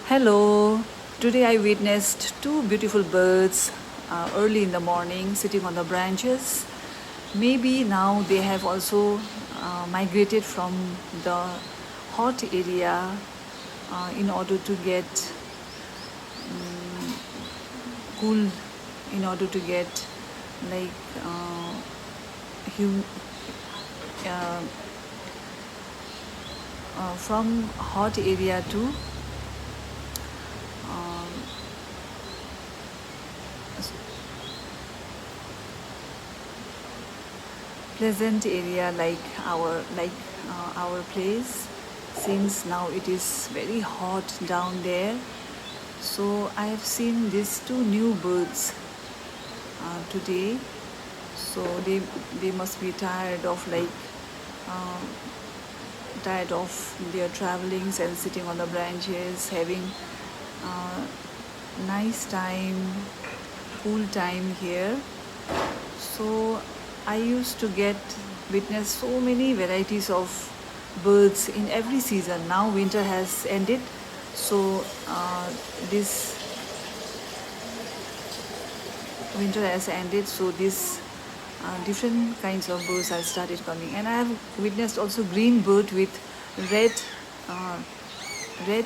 Hello. Today I witnessed two beautiful birds early in the morning sitting on the branches. Maybe now they have also migrated from the hot area in order to get cool, in order to get like hum- uh, from hot area to um, pleasant area like our place, since now it is very hot down there. So I have seen these two new birds today. So they must be tired of uh, their travelings and sitting on the branches, having uh, nice time, cool time here. So I used to get witness so many varieties of birds in every season. Now winter has ended, so this winter has ended. So this different kinds of birds have started coming, and I have witnessed also green bird with red, uh, red